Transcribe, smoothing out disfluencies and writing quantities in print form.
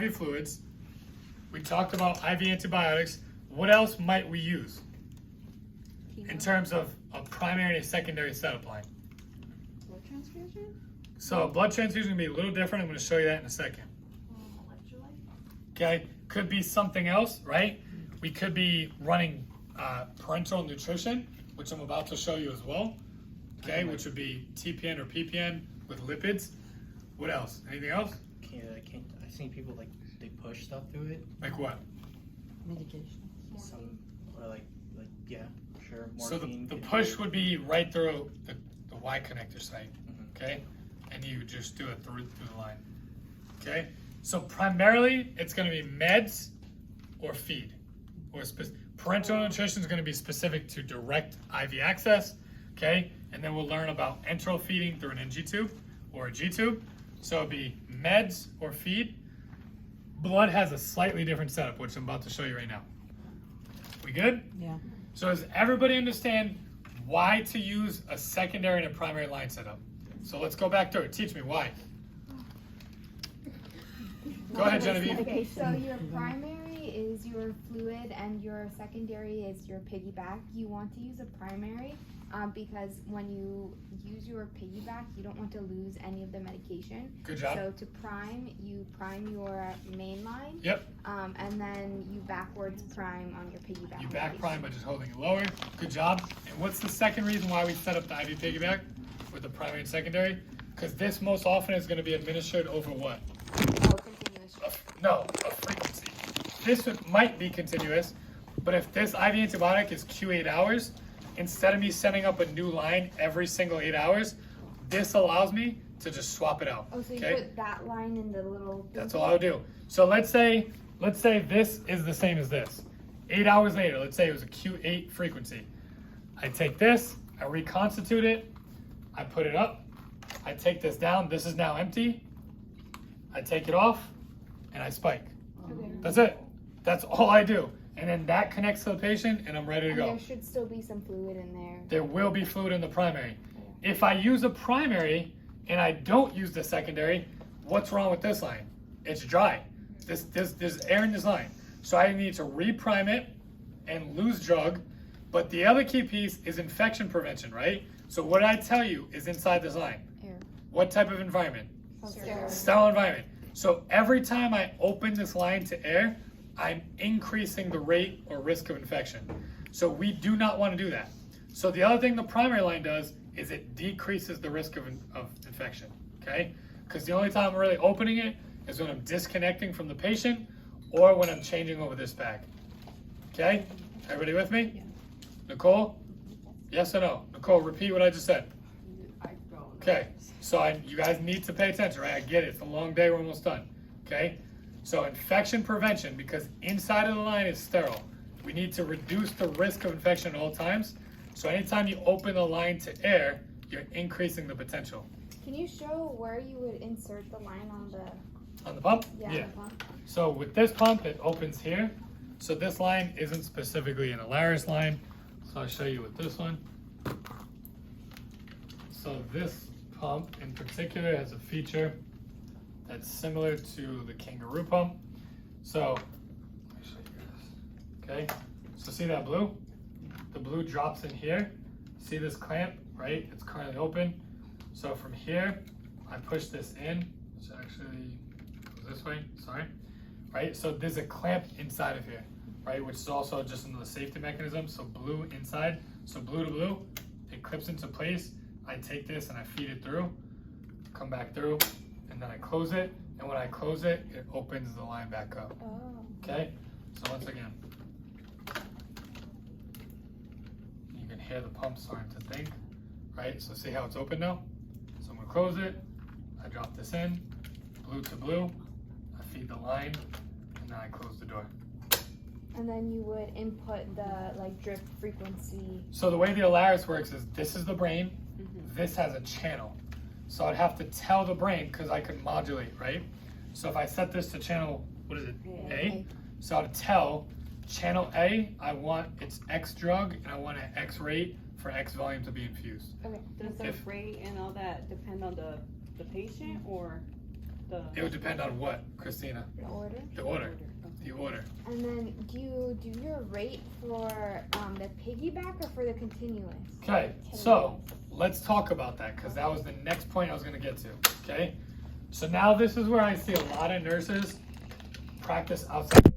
IV fluids. We talked about IV antibiotics. What else might we use in terms of a primary and a secondary setup line? Blood transfusion? So a blood transfusion is going to be a little different. I'm going to show you that in a second. Electrolyte? Okay, could be something else, right? We could be running parenteral nutrition, which I'm about to show you as well. Okay, which would be TPN or PPN with lipids. What else? Anything else? I've seen people like they push stuff through it. Like what? Medication. Or like yeah, sure. So Morphine the can push do- would be right through the Y connector site, Mhm. okay? And you just do it through the line, okay? So primarily, it's gonna be meds or feed. Or parenteral nutrition is gonna be specific to direct IV access, okay? And then we'll learn about enteral feeding through an NG tube or a G tube. So it'd be meds or feed. Blood has a slightly different setup, which I'm about to show you right now. We good? Yeah. So does everybody understand why to use a secondary and a primary line setup? So let's go back through it. Teach me why. Go ahead, Genevieve. Okay, so your primary is your fluid and your secondary is your piggyback. You want to use a primary because when you use your piggyback, you don't want to lose any of the medication. Good job. So to prime, you prime your main line. Yep. And then you backwards prime on your piggyback. You back prime by just holding it lower. Good job. And what's the second reason why we set up the IV piggyback with the primary and secondary? Because this most often is going to be administered over what? Oh, continuous. A frequency. This might be continuous, but if this IV antibiotic is Q8 hours, instead of me setting up a new line every single 8 hours, this allows me to just swap it out. Oh, so you okay? put that line in the little. That's all I would do. So let's say this is the same as this. 8 hours later, let's say it was a Q8 frequency. I take this, I reconstitute it, I put it up, I take this down, this is now empty, I take it off, and I spike. Okay. That's it. That's all I do. And then that connects to the patient, and I'm ready to And go. there should still be some fluid in there. There will be fluid in the primary. If I use a primary and I don't use the secondary, what's wrong with this line? It's dry. There's air in this line. So I need to reprime it and lose drug. But the other key piece is infection prevention, right? So what I tell you is inside this line. Air. What type of environment? Sterile. Sterile environment. So every time I open this line to air, I'm increasing the rate or risk of infection. So we do not want to do that. So the other thing the primary line does is it decreases the risk of infection, okay? Because the only time I'm really opening it is when I'm disconnecting from the patient or when I'm changing over this bag, okay? Everybody with me? Yeah. Nicole? Yes or no? Nicole, repeat what I just said. I don't. Okay, so you guys need to pay attention, right? I get it. It's a long day. We're almost done. Okay? So infection prevention, because inside of the line is sterile. We need to reduce the risk of infection at all times. So anytime you open the line to air, you're increasing the potential. Can you show where you would insert the line on the? On the pump? Yeah. On the pump. So with this pump, it opens here. So this line isn't specifically an Alaris line. So I'll show you with this one. So this pump in particular has a feature that's similar to the kangaroo pump. So, let me show you guys. Okay, so see that blue? The blue drops in here. See this clamp, right? It's currently open. So from here, I push this in, which actually goes this way, sorry. Right, so there's a clamp inside of here, right? Which is also just another safety mechanism. So blue inside, so blue to blue, it clips into place. I take this and I feed it through, come back through, and then I close it. And when I close it, it opens the line back up. Oh. Okay? So once again, you can hear the pump starting to think, right? So see how it's open now? So I'm gonna close it, I drop this in, blue to blue, I feed the line, and then I close the door. And then you would input the drip frequency. So the way the Alaris works is this is the brain, this has a channel. So I'd have to tell the brain because I could modulate, right? So if I set this to channel, what is it? A. So I'd tell channel A, I want its X drug and I want an X rate for X volume to be infused. Okay. Does the rate and all that depend on the patient or? It would depend on what, Christina? The order. The order. The order. And then do you do your rate for the piggyback or for the continuous? Okay, so let's talk about that because that was the next point I was going to get to. Okay, so now this is where I see a lot of nurses practice outside the